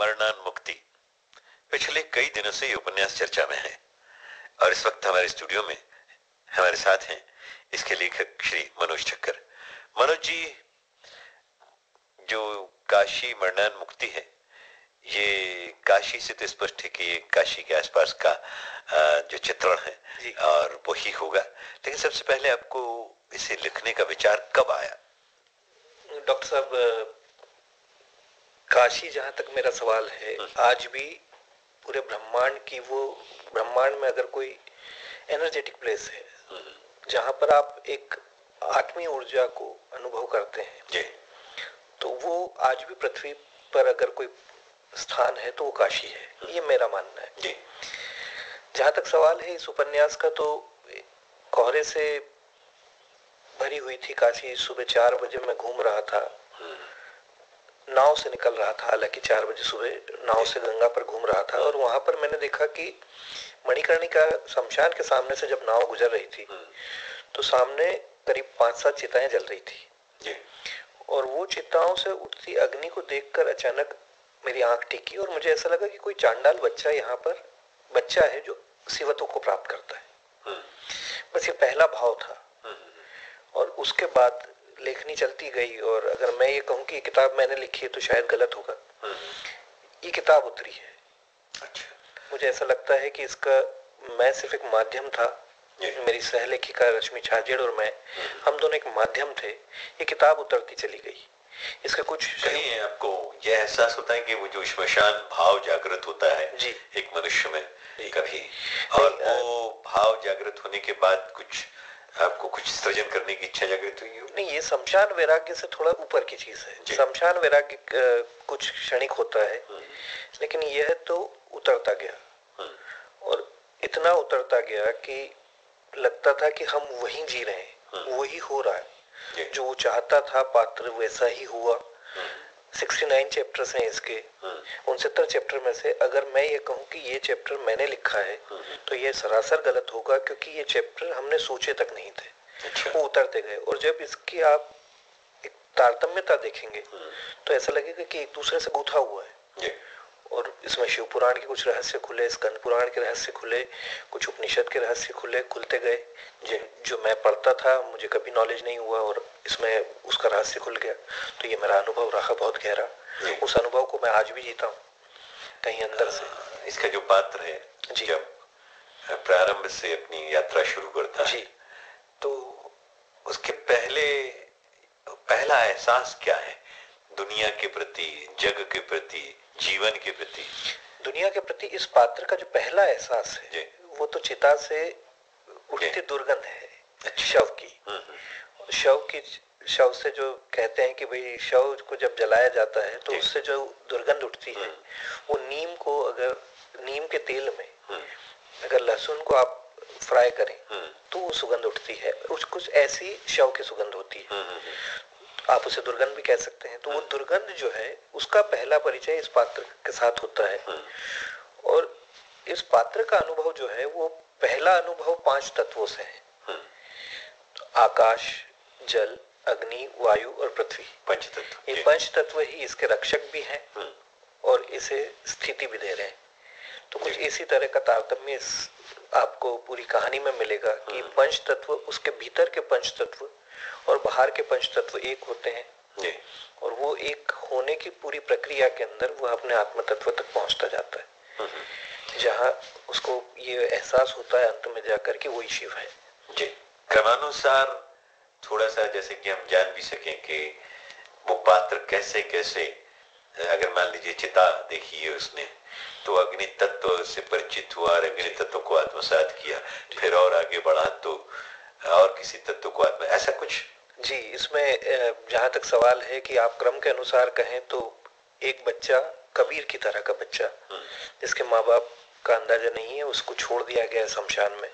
मरणान्मुक्ति पिछले कई दिनों से ये उपन्यास चर्चा में है और इस वक्त हमारे स्टूडियो में हमारे साथ हैं इसके लेखक श्री मनोज ठक्कर। मनोज जी, जो काशी मरणान्मुक्ति है ये काशी से तो स्पष्ट है कि ये काशी के आसपास का जो चित्रण है और वही होगा, लेकिन सबसे पहले आपको इसे लिखने का विचार कब आया? डॉक्टर साहब, काशी जहां तक मेरा सवाल है, आज भी पूरे ब्रह्मांड की वो ब्रह्मांड में अगर कोई एनर्जेटिक प्लेस है जहां पर आप एक आत्मीय ऊर्जा को अनुभव करते हैं, तो वो आज भी पृथ्वी पर अगर कोई स्थान है तो वो काशी है। ये मेरा मानना है। जहां तक सवाल है इस उपन्यास का, तो कोहरे से भरी हुई थी काशी। सुबह 4 बजे मैं घूम रहा था, नाव से निकल रहा था, हालांकि 4 बजे सुबह नाव से गंगा पर घूम रहा था, और वहां पर मैंने देखा कि मणिकर्णिका शमशान के सामने से जब नाव गुजर रही थी तो सामने करीब 5-7 चिताएं जल रही थी, और वो चिताओं से उठती अग्नि को देखकर अचानक मेरी आंख टिकी और मुझे ऐसा लगा कि कोई चांडाल बच्चा यहाँ पर बच्चा है जो सिवतों को प्राप्त करता है। बस ये पहला भाव था, और उसके बाद लेखनी चलती गई। और अगर मैं ये कहूँ कि ये किताब मैंने लिखी है तो शायद गलत होगा। ये किताब उतरी है। अच्छा। मुझे ऐसा लगता है कि इसका मैं सिर्फ एक माध्यम था, मेरी सहलेखिका रश्मि छाजेड़ और मैं, हम दोनों एक माध्यम थे। ये किताब उतरती चली गई। इसके कुछ कहीं आपको यह एहसास होता है कि वो जो श्मशान भाव जागृत होता है जी एक मनुष्य में कभी, और वो भाव जागृत होने के बाद कुछ आपको कुछ सृजन करने की इच्छा जागृत हुई हो? नहीं, ये शमशान वैराग्य से थोड़ा ऊपर की चीज है। शमशान वैराग्य कुछ क्षणिक होता है, लेकिन यह तो उतरता गया, और इतना उतरता गया कि लगता था कि हम वहीं जी रहे हैं, वही हो रहा है जो वो चाहता था। पात्र वैसा ही हुआ। 69 चैप्टर्स हैं इसके। 69 चैप्टर में से अगर मैं ये कहूँ कि ये चैप्टर मैंने लिखा है तो ये सरासर गलत होगा, क्योंकि ये चैप्टर हमने सोचे तक नहीं थे। अच्छा। वो उतरते गए, और जब इसकी आप एक तारतम्यता देखेंगे तो ऐसा लगेगा कि एक दूसरे से गूंथा हुआ है। और इसमें शिव पुराण के कुछ रहस्य खुले, स्कंद पुराण के रहस्य खुले, कुछ उपनिषद के रहस्य खुलते गए, जो मैं पढ़ता था मुझे कभी नॉलेज नहीं हुआ, और इसमें उसका रहस्य खुल गया। तो ये मेरा अनुभव रहा बहुत गहरा। उस अनुभव को मैं आज भी जीता हूँ कहीं अंदर से। इसका जो पात्र है जब प्रारंभ से अपनी यात्रा शुरू करता है तो उसके पहला एहसास क्या है दुनिया के प्रति, जग के प्रति, जीवन के प्रति? दुनिया के प्रति इस पात्र का जो पहला एहसास है वो तो चिता से उठती दुर्गंध है। अच्छा। शव से जो कहते हैं कि भाई शव को जब जलाया जाता है तो उससे जो दुर्गंध उठती है, वो नीम के तेल में अगर लहसुन को आप फ्राई करें तो वो सुगंध उठती है। कुछ ऐसी शव की सुगंध होती है, आप उसे दुर्गंध भी कह सकते हैं। तो वो दुर्गंध जो है उसका पहला परिचय इस पात्र के साथ होता है। और इस पात्र का अनुभव जो है वो पहला अनुभव 5 तत्वों से है। आकाश, जल, अग्नि, वायु और पृथ्वी, पंचतत्व। ये 5 तत्व ही इसके रक्षक भी हैं और इसे स्थिति भी दे रहे हैं। तो कुछ इसी तरह का तारतम्य आपको पूरी कहानी में मिलेगा कि 5 तत्व, उसके भीतर के 5 तत्व और बाहर के 5 तत्व एक होते हैं, और वो एक होने की पूरी प्रक्रिया के अंदर वह अपने आत्म तत्व तक पहुंचता जाता है, जहां उसको ये एहसास होता है अंत में जाकर कि वही शिव है। जी। क्रमानुसार थोड़ा सा जैसे कि हम जान भी सकें कि वो पात्र कैसे कैसे, अगर मान लीजिए चिता देखी है उसने तो अग्नि तत्व से परिचित हुआ और अग्नि तत्व को आत्मसात किया, फिर और आगे बढ़ा तो और किसी तत्व को आत्मा, ऐसा कुछ? जी, इसमें जहां तक सवाल है कि आप क्रम के अनुसार कहें तो एक बच्चा, कबीर की तरह का बच्चा जिसके माँ बाप का अंदाजा नहीं है, उसको छोड़ दिया गया शमशान में।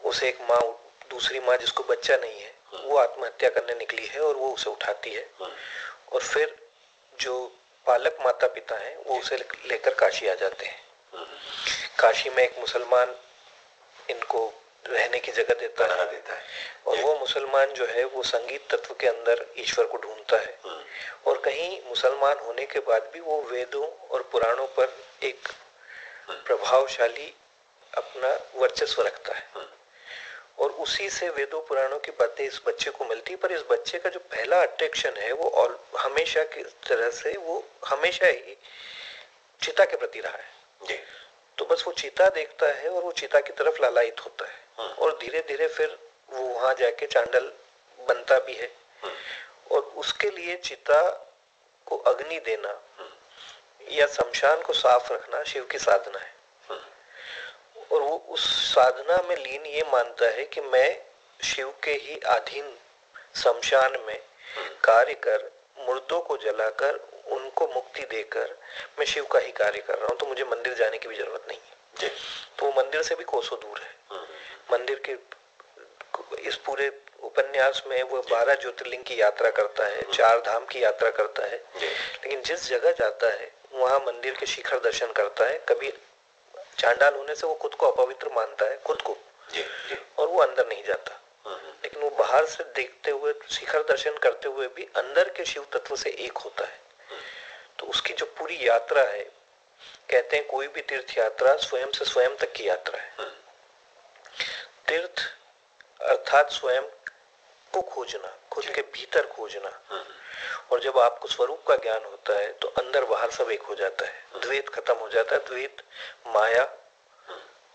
उसे एक माँ, दूसरी माँ जिसको बच्चा नहीं है, वो आत्महत्या करने निकली है और वो उसे उठाती है, और फिर जो पालक माता पिता हैं वो उसे लेकर काशी आ जाते हैं। काशी में एक मुसलमान इनको रहने की जगह देता बना है। देता है। और वो मुसलमान जो है वो संगीत तत्व के अंदर ईश्वर को ढूंढता है। और कहीं मुसलमान होने के बाद भी वो वेदों और पुराणों पर एक प्रभावशाली अपना वर्चस्व रखता है। और उसी से वेदों पुराणों की बातें इस बच्चे को मिलती है। पर इस बच्चे का जो पहला अट्रैक्शन है वो हमेशा की तरह से वो हमेशा ही चिता के प्रति रहा है। तो बस वो चिता देखता है और वो चिता की तरफ लालायित होता है। और धीरे धीरे फिर वो वहां जाके चांडल बनता भी है। और उसके लिए चिता को अग्नि देना या शमशान को साफ रखना शिव की साधना है। और वो उस साधना में लीन ये मानता है कि मैं शिव के ही अधीन शमशान में कार्य कर, मुर्दों को जलाकर उनको मुक्ति देकर मैं शिव का ही कार्य कर रहा हूँ। तो मुझे मंदिर जाने की भी जरूरत नहीं है। तो वो मंदिर से भी कोसों दूर है। मंदिर के इस पूरे उपन्यास में वो 12 ज्योतिर्लिंग की यात्रा करता है, 4 धाम की यात्रा करता है। लेकिन जिस जगह जाता है वहां मंदिर के शिखर दर्शन करता है। कभी चांडाल होने से वो खुद को अपवित्र मानता है, खुद को, और वो अंदर नहीं जाता। लेकिन वो बाहर से देखते हुए, शिखर दर्शन करते हुए भी अंदर के शिव तत्व से एक होता है। तो उसकी जो पूरी यात्रा है, कहते हैं कोई भी तीर्थ यात्रा स्वयं से स्वयं तक की यात्रा है। तीर्थ अर्थात स्वयं को खोजना, खुद के भीतर खोजना। और जब आपको स्वरूप का ज्ञान होता है तो अंदर बाहर सब एक हो जाता है। द्वैत खत्म हो जाता है। द्वैत, माया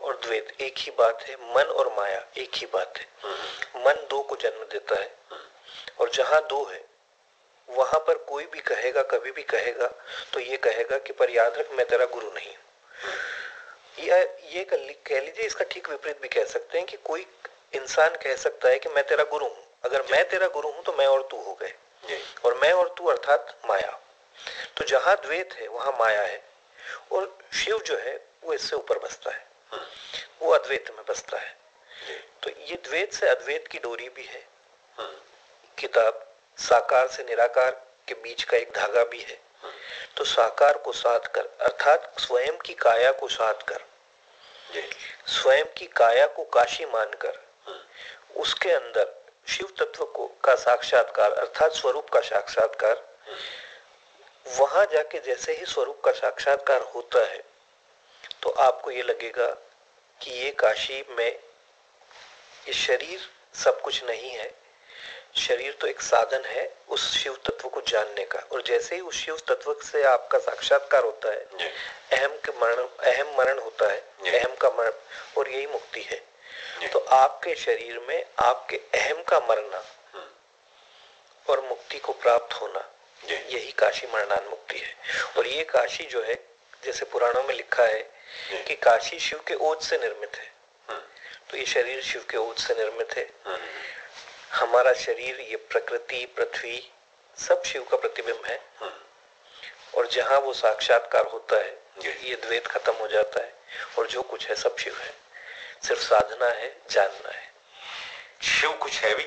और द्वैत एक ही बात है। मन और माया एक ही बात है। मन 2 को जन्म देता है। और जहां 2 है वहां पर कोई भी कहेगा, कभी भी कहेगा तो ये कहेगा कि पर याद रख मैं तेरा गुरु नहीं हूं। या ये कह लीजिए, इसका ठीक विपरीत भी कह सकते हैं कि कोई इंसान कह सकता है कि मैं तेरा गुरु हूं। अगर मैं तेरा गुरु हूं तो मैं और तू हो गए। और मैं और तू अर्थात माया। तो जहां द्वैत है वहां माया है। और शिव जो है वो इससे ऊपर बसता है, वो अद्वैत में बसता है। तो ये द्वैत से अद्वैत की डोरी भी है। किताब साकार से निराकार के बीच का एक धागा भी है। तो साकार को साध कर अर्थात स्वयं की काया को साध कर, स्वयं की काया को काशी मानकर उसके अंदर शिव तत्व को का साक्षात्कार अर्थात स्वरूप का साक्षात्कार, वहां जाके जैसे ही स्वरूप का साक्षात्कार होता है तो आपको ये लगेगा कि ये काशी में ये शरीर सब कुछ नहीं है। शरीर तो एक साधन है उस शिव तत्व को जानने का। और जैसे ही उस शिव तत्व से आपका साक्षात्कार होता है, अहम मरण होता है, अहम का मरण, और यही मुक्ति है। तो आपके शरीर में आपके अहम का मरना और मुक्ति को प्राप्त होना, यही काशी मरणान मुक्ति है। और ये काशी जो है, जैसे पुराणों में लिखा है कि काशी शिव के ओज से निर्मित है। तो ये शरीर शिव के ओज से निर्मित है। हमारा शरीर, ये प्रकृति, पृथ्वी, सब शिव का प्रतिबिंब है। और जहां वो साक्षात्कार होता है ये द्वैत खत्म हो जाता है और जो कुछ है सब शिव है। सिर्फ साधना है, जानना है। शिव कुछ है भी,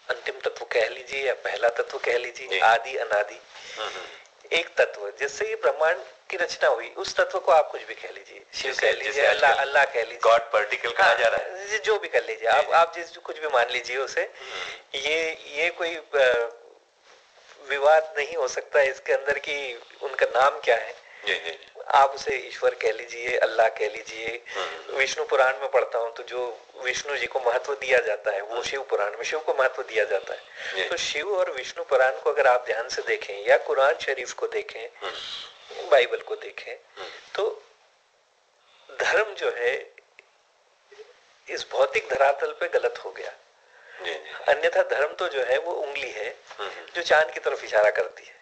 अंतिम तत्व कह लीजिए या पहला तत्व कह लीजिए, आदि अनादि एक तत्व। जिससे ये ब्रह्मांड की रचना हुई, उस तत्व को आप कुछ भी कह लीजिए, शिव कह लीजिए, अल्लाह कह लीजिए, गॉड पार्टिकल कहा जा रहा है, जो भी कर लीजिए आप जिस कुछ भी मान लीजिए उसे। ये कोई विवाद नहीं हो सकता इसके अंदर कि उनका नाम क्या है। आप उसे ईश्वर कह लीजिए, अल्लाह कह लीजिए। विष्णु पुराण में पढ़ता हूँ तो जो विष्णु जी को महत्व दिया जाता है वो शिव पुराण में शिव को महत्व दिया जाता है। तो शिव और विष्णु पुराण को अगर आप ध्यान से देखें या कुरान शरीफ को देखें, बाइबल को देखें, तो धर्म जो है इस भौतिक धरातल पे गलत हो गया। अन्यथा धर्म तो जो है वो उंगली है जो चांद की तरफ इशारा करती है।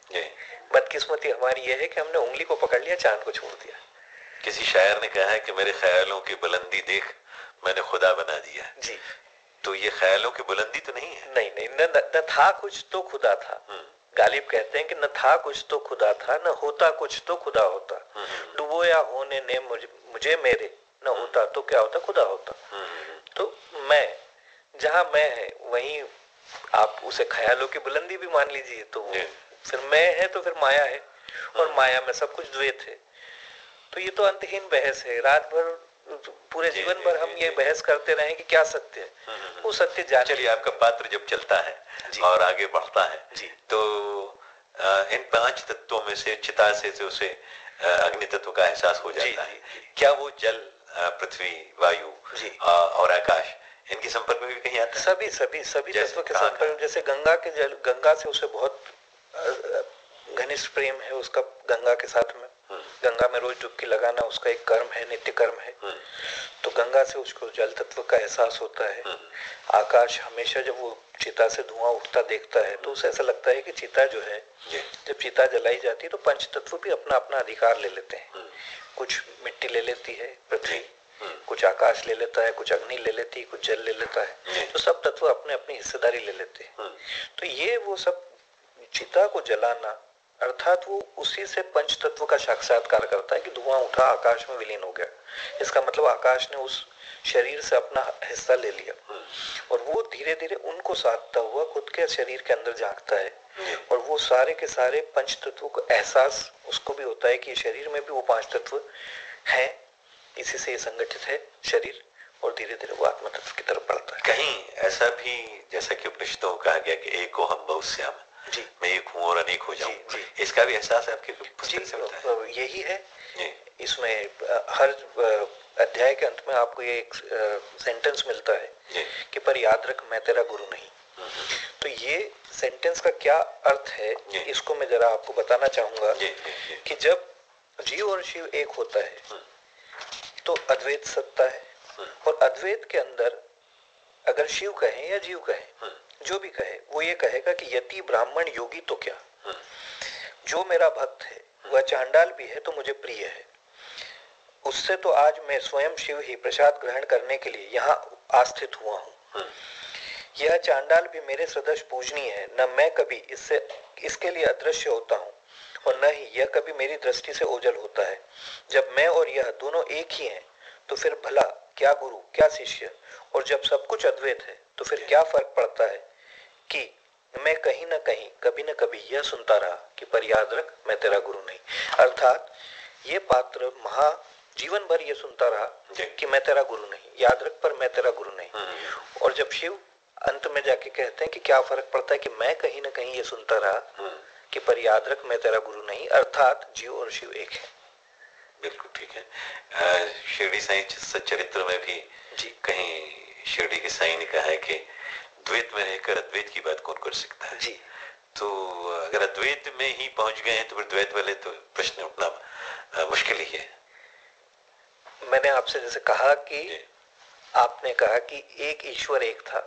बदकिस्मती हमारी यह है कि हमने उंगली को पकड़ लिया, चांद को छोड़ दिया। किसी शायर ने कहा है कि मेरे ख्यालों की बुलंदी देख मैंने खुदा बना दिया जी। तो ये ख्यालों की बुलंदी तो नहीं है। नहीं, न था कुछ तो खुदा था। गालिब कहते हैं कि न था कुछ तो खुदा था, न होता कुछ तो खुदा होता। डुबोया होने ने मुझे मेरे, न होता तो क्या होता, खुदा होता। तो मैं, जहां मैं है वहीं आप उसे ख्यालों की बुलंदी भी मान लीजिए। तो फिर मैं है तो फिर माया है, और माया में सब कुछ द्वैत है। तो ये तो अंतहीन बहस है। रात भर पूरे जीवन भर हम ये बहस करते रहे कि क्या सत्य है, वो सत्य जान। चलिए, आपका पात्र जब चलता है और आगे बढ़ता है तो इन 5 तत्वों में से चिता से उसे अग्नि तत्व का एहसास हो जाता है। क्या वो जल, पृथ्वी, वायु और आकाश, इनके संपर्क में भी कहीं आता है? सभी तत्व के संपर्क। जैसे गंगा के जल, गंगा से उसे बहुत घनिष्ठ प्रेम है उसका गंगा के साथ में। गंगा में रोज डुबकी लगाना उसका एक कर्म है, नित्य कर्म है। तो गंगा से उसको जल तत्व का एहसास होता है। आकाश, हमेशा जब वो चिता से धुआं उठता देखता है तो उसे ऐसा लगता है कि चिता जो है, जब चिता जलाई जाती है तो पंच तत्व भी अपना अपना अधिकार ले लेते हैं। कुछ मिट्टी ले लेती है पृथ्वी, कुछ आकाश ले लेता है, कुछ अग्नि ले लेती है, कुछ जल ले लेता है। तो सब तत्व अपने अपनी हिस्सेदारी ले लेते हैं। तो ये वो सब चिता को जलाना, अर्थात वो उसी से पंच तत्व का साक्षात्कार करता है कि धुआं उठा, आकाश में विलीन हो गया। इसका मतलब आकाश ने उस शरीर से अपना हिस्सा ले लिया और वो धीरे धीरे उनको साधता हुआ खुद के शरीर के अंदर झांकता है और वो सारे के सारे पंच तत्वों का एहसास उसको भी होता है कि शरीर में भी वो 5 तत्व हैं, इसी से ये संगठित है शरीर, और धीरे धीरे वो आत्मा तत्व की तरफ बढ़ता है। कहीं ऐसा भी, जैसा कि उपनिषदों में कहा गया कि एको हम बहुश्याम, मैं एक हूँ और अनेक हो जाऊं, इसका भी एहसास है आपके पुस्तक से होता है? यही है। इसमें हर अध्याय के अंत में आपको ये एक सेंटेंस मिलता है कि पर याद रख मैं तेरा गुरु नहीं। तो ये सेंटेंस का क्या अर्थ है इसको मैं जरा आपको बताना चाहूंगा कि जब जीव और शिव एक होता है तो अद्वैत सत्ता है, और अद्वैत के अंदर अगर शिव कहे या जीव कहे, जो भी कहे, वो ये कहेगा कि यति ब्राह्मण योगी तो क्या, जो मेरा भक्त है वह चांडाल भी है तो मुझे प्रिय है, उससे तो आज मैं स्वयं शिव ही प्रसाद ग्रहण करने के लिए यहाँ आस्थित हुआ हूँ। यह चांडाल भी मेरे सदृश पूजनीय है, न मैं कभी इसके लिए अदृश्य होता हूँ और न ही यह कभी मेरी दृष्टि से ओझल होता है। जब मैं और यह दोनों एक ही हैं तो फिर भला क्या गुरु क्या शिष्य, और जब सब कुछ अद्वैत है तो फिर क्या फर्क पड़ता है कि मैं कहीं न कहीं कभी न कभी यह सुनता रहा कि पर याद रख मैं तेरा गुरु नहीं। अर्थात ये पात्र जीवन भर ये सुनता रहा कि मैं तेरा गुरु नहीं, याद रख पर मैं तेरा गुरु नहीं। और जब शिव अंत में जाके कहते हैं कि क्या फर्क पड़ता है कि मैं कहीं न कहीं ये सुनता रहा कि पर याद रख मैं तेरा गुरु नहीं, अर्थात जीव और शिव एक है। बिल्कुल ठीक है। शिरडी साईं सच्चरित्र में भी कहीं शिरडी के साईं ने कहा है कि द्वैत में रहकर अद्वैत की बात कौन कर सकता है। जी। तो अगर अद्वैत में ही पहुंच गए हैं तो फिर द्वैत वाले तो प्रश्न उठना मुश्किल ही है। मैंने आपसे जैसे कहा कि आपने कहा कि एक ईश्वर एक था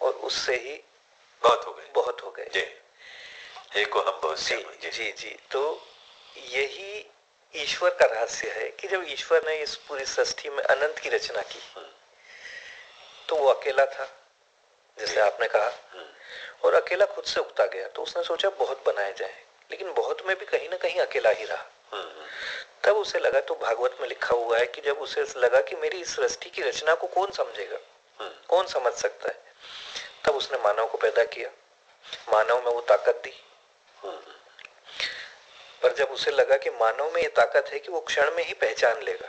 और उससे ही बहुत हो गए। एक को हम बहुत से जी। तो यही ईश्वर का रहस्य है कि जब ईश्वर ने इस पूरी सृष्टि में अनंत की रचना की तो वो अकेला था, जैसे आपने कहा, और अकेला खुद से उगता गया। तो उसने सोचा बहुत बनाए जाए, लेकिन बहुत में भी कहीं ना कहीं अकेला ही रहा। तब उसे लगा, तो भागवत में लिखा हुआ है कि जब उसे लगा कि मेरी इस सृष्टि की रचना को कौन समझेगा, कौन समझ सकता है, तब उसने मानव को पैदा किया, मानव में वो ताकत दी। पर जब उसे लगा कि मानव में ये ताकत है कि वो क्षण में ही पहचान लेगा,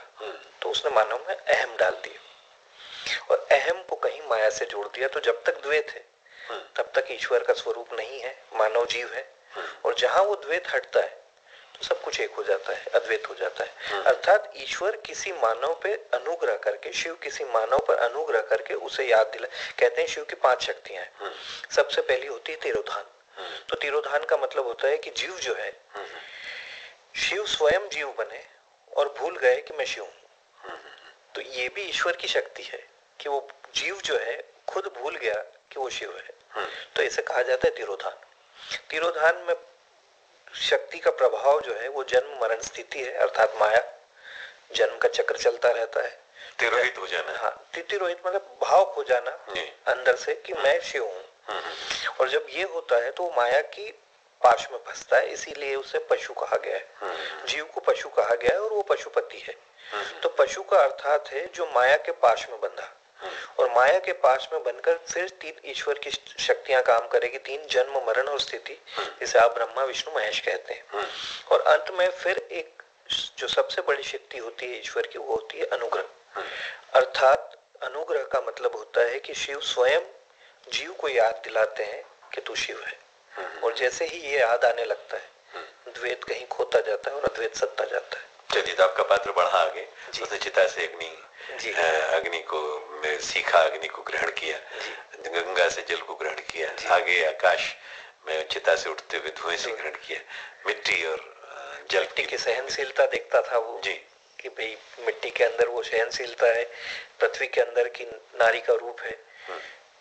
तो उसने मानव में अहम डाल दिया और अहम को कहीं माया से जोड़ दिया। तो जब तक द्वैत है तब तक ईश्वर का स्वरूप नहीं है, मानव जीव है। और जहां वो द्वैत हटता है तो सब कुछ एक हो जाता है, अद्वैत हो जाता है। अर्थात ईश्वर किसी मानव पे अनुग्रह करके, शिव किसी मानव पर अनुग्रह करके उसे याद दिला। कहते हैं शिव की 5 शक्तियां हैं। सबसे पहली होती है तिरोधान। तो तिरोधान का मतलब होता है कि जीव जो है, शिव स्वयं जीव बने और भूल गए कि मैं शिव हूं। तो ये भी ईश्वर की शक्ति है कि वो जीव जो है खुद भूल गया कि वो शिव है। तो इसे कहा जाता है तिरोधान। तिरोधान में शक्ति का प्रभाव जो है वो जन्म मरण स्थिति है, अर्थात माया, जन्म का चक्र चलता रहता है। तिरोहित हो जाना। हाँ, तिरोहित मतलब भाव खो जाना अंदर से कि मैं शिव हूँ। और जब ये होता है तो माया की पाश में फंसता है, इसीलिए उसे पशु कहा गया है। जीव को पशु कहा गया है और वो पशुपति है। तो पशु का अर्थात है जो माया के पाश में बंधा, और माया के पास में बनकर फिर 3 ईश्वर की शक्तियां काम करेगी, 3 जन्म मरण और स्थिति, जिसे आप ब्रह्मा विष्णु महेश कहते हैं। और अंत में फिर एक जो सबसे बड़ी शक्ति होती है ईश्वर की, वो होती है अनुग्रह। अर्थात अनुग्रह का मतलब होता है कि शिव स्वयं जीव को याद दिलाते हैं कि तू शिव है, और जैसे ही ये याद आने लगता है द्वैत कहीं खोता जाता है और अद्वैत सत्ता जाता है। चलिए, तो आपका पात्र बढ़ा आगे, उसने चिता से अग्नि को सीखा, अग्नि को ग्रहण किया, गंगा से जल को ग्रहण किया, आगे आकाश में चिता से उठते हुए धुएं से ग्रहण किया, मिट्टी और जल की सहनशीलता देखता था वो जी, कि भाई मिट्टी के अंदर वो सहनशीलता है, पृथ्वी के अंदर की नारी का रूप है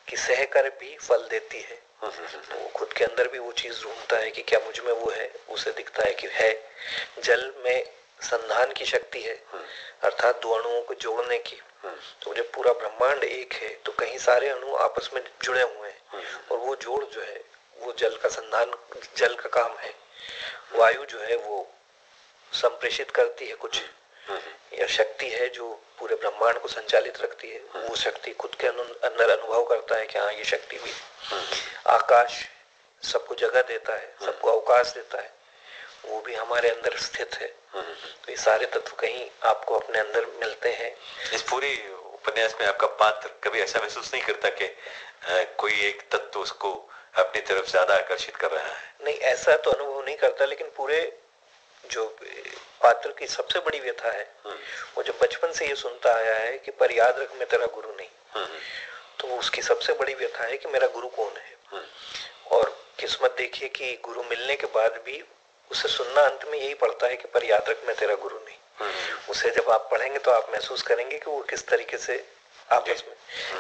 कि सहकर भी फल देती है। तो वो खुद के अंदर भी वो चीज ढूंढता है कि क्या मुझ में वो है, उसे दिखता है कि है। जल में संधान की शक्ति है, अर्थात दो अणुओं को जोड़ने की। तो जब पूरा ब्रह्मांड एक है तो कहीं सारे अणु आपस में जुड़े हुए हैं, और वो जोड़ जो है वो जल का संधान, जल का काम है। वायु जो है वो संप्रेषित करती है कुछ, या शक्ति है जो पूरे ब्रह्मांड को संचालित रखती है, वो शक्ति खुद के अंदर अनुभव करता है कि हाँ ये शक्ति भी। आकाश सबको जगह देता है, सबको अवकाश देता है, वो भी हमारे अंदर स्थित है। तो ये सारे तत्व कहीं आपको अपने अंदर मिलते हैं। इस पूरी उपन्यास में आपका पात्र कभी ऐसा महसूस नहीं करता कि कोई एक तत्व उसको अपनी तरफ ज्यादा आकर्षित कर रहा है? नहीं, ऐसा तो अनुभव नहीं करता, लेकिन पूरे जो पात्र की सबसे बड़ी व्यथा है वो जब बचपन से ये सुनता आया है कि पर याद रख मैं तेरा गुरु नहीं, तो उसकी सबसे बड़ी व्यथा है कि मेरा गुरु कौन है। और किस्मत देखिए कि गुरु मिलने के बाद भी उसे सुनना अंत में यही पड़ता है कि पर याद रख मैं तेरा गुरु नहीं। उसे जब आप पढ़ेंगे तो आप महसूस करेंगे कि वो किस तरीके से आपस में,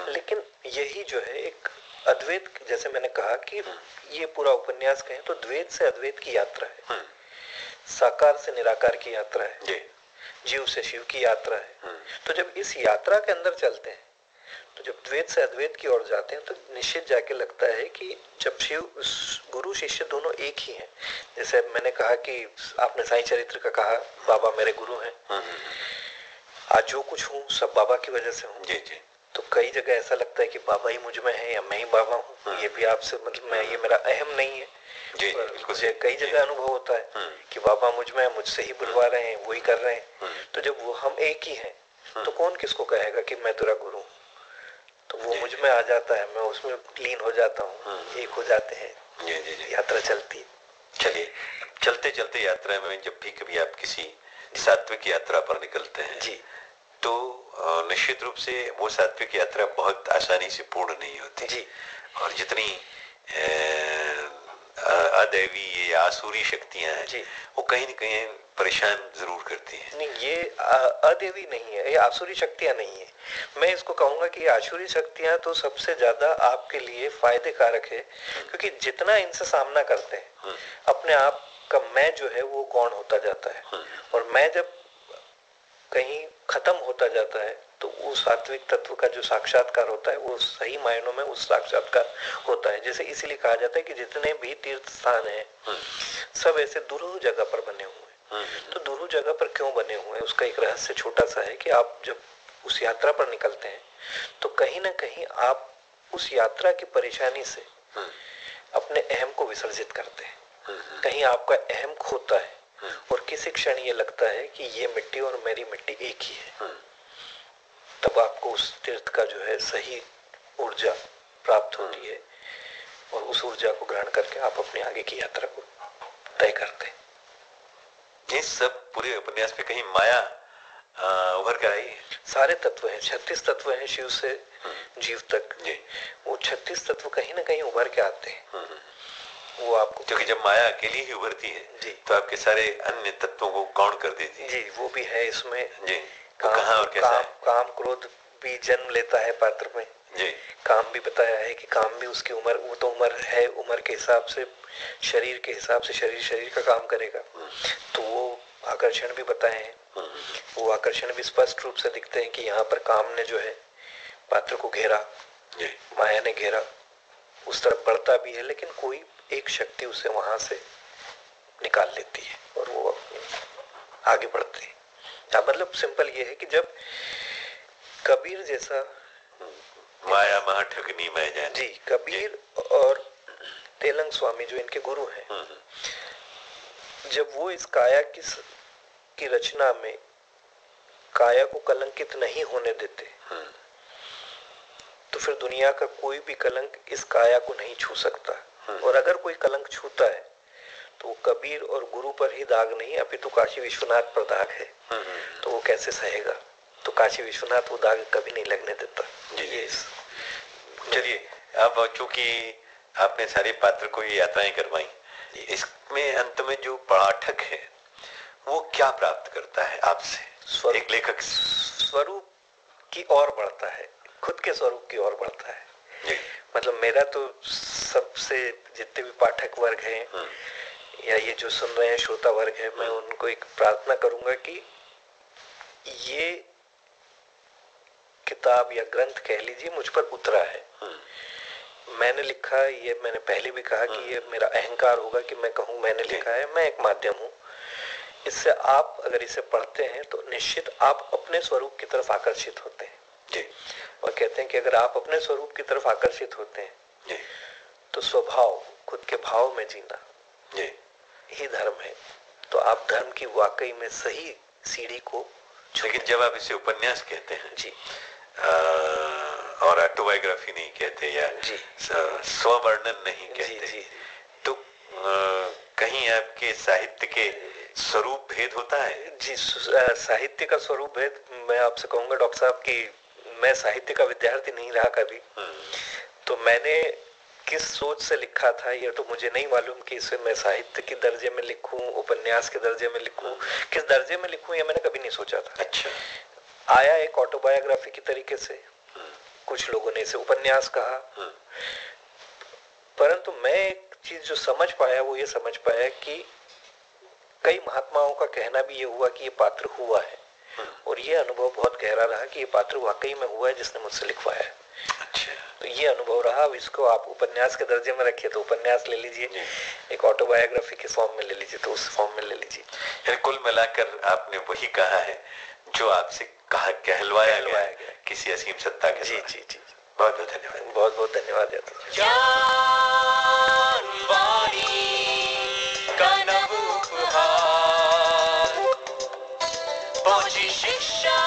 लेकिन यही जो है एक अद्वैत, जैसे मैंने कहा कि ये पूरा उपन्यास कहें तो द्वैत से अद्वैत की यात्रा है, साकार से निराकार की यात्रा है, जीव से शिव की यात्रा है। तो जब इस यात्रा के अंदर चलते हैं, तो जब द्वैत से अद्वैत की ओर जाते हैं, तो निश्चित जाके लगता है कि जब शिव गुरु शिष्य दोनों एक ही हैं। जैसे मैंने कहा कि आपने साईं चरित्र का कहा, बाबा मेरे गुरु हैं, आज जो कुछ हूँ सब बाबा की वजह से हूँ। तो कई जगह ऐसा लगता है कि बाबा ही मुझ में है या मैं ही बाबा हूँ। ये भी आपसे मतलब मैं, ये मेरा अहम नहीं है। मुझे कई जगह अनुभव होता है कि बाबा मुझ में है, मुझसे ही बुलवा रहे हैं, वही कर रहे हैं। तो जब वो हम एक ही हैं, तो कौन किसको कहेगा कि मैं तेरा गुरु हूँ। तो वो मुझ में आ जाता है, मैं उसमें लीन हो जाता हूँ, एक हो जाते हैं, यात्रा चलती है। चलिए, चलते चलते यात्रा में जब भी कभी आप किसी सात्विक यात्रा पर निकलते हैं जी, तो निश्चित रूप से वो सात्विक यात्रा बहुत आसानी से पूर्ण नहीं होती जी। और जितनी अदैवी या आसुरी शक्तियां हैं वो कहीं न कहीं परेशान जरूर करती हैं। नहीं, ये अदेवी नहीं है, ये आसुरी शक्तियां नहीं है। मैं इसको कहूंगा कि आसुरी शक्तियां तो सबसे ज्यादा आपके लिए फायदे कारक है, क्योंकि जितना इनसे सामना करते हैं अपने आप का मैं जो है वो गौण होता जाता है, और मैं जब कहीं खत्म होता जाता है तो वो सात्विक तत्व का जो साक्षात्कार होता है वो सही मायनों में उस साक्षात्कार होता है। जैसे इसीलिए कहा जाता है कि जितने भी तीर्थ स्थान हैं सब ऐसे दुरूह जगह पर बने हुए हैं। तो दुरूह जगह पर क्यों बने हुए हैं, उसका एक रहस्य छोटा सा है कि आप जब उस यात्रा पर निकलते हैं तो कहीं ना कहीं आप उस यात्रा की परेशानी से अपने अहम को विसर्जित करते हैं। कहीं आपका अहम खोता है और किसी क्षण ये लगता है कि ये मिट्टी और मेरी मिट्टी एक ही है। तब आपको उस तीर्थ का जो है सही ऊर्जा प्राप्त होती है, और उस ऊर्जा को ग्रहण करके आप अपने आगे की यात्रा को तय करते हैं। इस सब पूरे उपन्यास में कहीं माया उभर कर आई है? सारे तत्व हैं, 36 तत्व हैं शिव से जीव तक। वो 36 तत्व कहीं ना कहीं उभर के आते हैं। वो आपको, क्योंकि जब माया अकेली ही उभरती है तो आपके सारे अन्य तत्वों को गौण कर देती है। जी, वो भी है इसमें जी। कहाँ और कैसा है? काम क्रोध भी जन्म लेता है पात्र में जी। काम भी बताया है कि काम भी उसकी उम्र, वो तो उम्र है, उम्र के हिसाब से, शरीर के हिसाब से शरीर का काम करेगा। तो वो आकर्षण भी बताए हैं। वो आकर्षण भी स्पष्ट रूप से दिखते हैं कि यहाँ पर काम ने जो है पात्र को घेरा, माया ने घेरा, उस तरफ बढ़ता भी है, लेकिन कोई एक शक्ति उसे वहां से निकाल लेती है और वो आगे बढ़ते हैं। मतलब सिंपल ये है कि जब कबीर जैसा माया महा ठगनी मैं जाने जी, कबीर और तेलंग स्वामी जो इनके गुरु हैं, जब वो इस काया की रचना में काया को कलंकित नहीं होने देते तो फिर दुनिया का कोई भी कलंक इस काया को नहीं छू सकता। और अगर कोई कलंक छूता है तो वो कबीर और गुरु पर ही दाग नहीं अपितु काशी विश्वनाथ पर दाग है। तो वो कैसे सहेगा? तो काशी विश्वनाथ वो दाग कभी नहीं लगने देता। जी। चलिए, अब चूंकि आपने सारे पात्र को ये यात्राएं करवाई, इसमें अंत में जो पाठक है वो क्या प्राप्त करता है आपसे? एक लेखक स्वरूप की ओर बढ़ता है, खुद के स्वरूप की ओर बढ़ता है। मतलब मेरा तो सबसे जितने भी पाठक वर्ग हैं या ये जो सुन रहे हैं श्रोता वर्ग है, मैं उनको एक प्रार्थना करूंगा कि ये किताब या ग्रंथ कह लीजिए मुझ पर उतरा है। मैंने लिखा, ये मैंने पहले भी कहा कि ये मेरा अहंकार होगा कि मैं कहूँ मैंने लिखा है। मैं एक माध्यम हूँ। इससे आप अगर इसे पढ़ते हैं तो निश्चित आप अपने स्वरूप की तरफ आकर्षित होते हैं। और कहते हैं कि अगर आप अपने स्वरूप की तरफ आकर्षित होते हैं तो स्वभाव, खुद के भाव में जीना ही धर्म है। तो आप धर्म की वाकई में सही सीढ़ी को। लेकिन जब आप इसे उपन्यास कहते हैं जी और ऑटोबायोग्राफी नहीं कहते या स्ववर्णन नहीं कहते, जी, तो कहीं आपके साहित्य के स्वरूप भेद होता है? जी, साहित्य का स्वरूप भेद मैं आपसे कहूंगा डॉक्टर साहब कि मैं साहित्य का विद्यार्थी नहीं रहा कभी। तो मैंने किस सोच से लिखा था ये तो मुझे नहीं मालूम कि इसे मैं साहित्य के दर्जे में लिखूं, उपन्यास के दर्जे में लिखूं, किस दर्जे में लिखूं, ये मैंने कभी नहीं सोचा था। अच्छा। आया एक ऑटोबायोग्राफी की तरीके से, कुछ लोगों ने इसे उपन्यास कहा, परंतु मैं एक चीज जो समझ पाया वो ये समझ पाया कि कई महात्माओं का कहना भी ये हुआ कि ये पात्र हुआ है, और ये अनुभव बहुत गहरा रहा कि ये पात्र वाकई में हुआ है जिसने मुझसे लिखवाया है। अच्छा। तो ये अनुभव रहा। अब इसको आप उपन्यास के दर्जे में रखिए तो उपन्यास ले लीजिए, एक ऑटोबायोग्राफी के फॉर्म में ले लीजिए तो उस फॉर्म में ले लीजिए। कुल मिलाकर आपने वही कहा है जो आपसे कहलवाया गया किसी असीम सत्ता के। जी जी जी, बहुत बहुत धन्यवाद। बहुत बहुत धन्यवाद। शिक्षा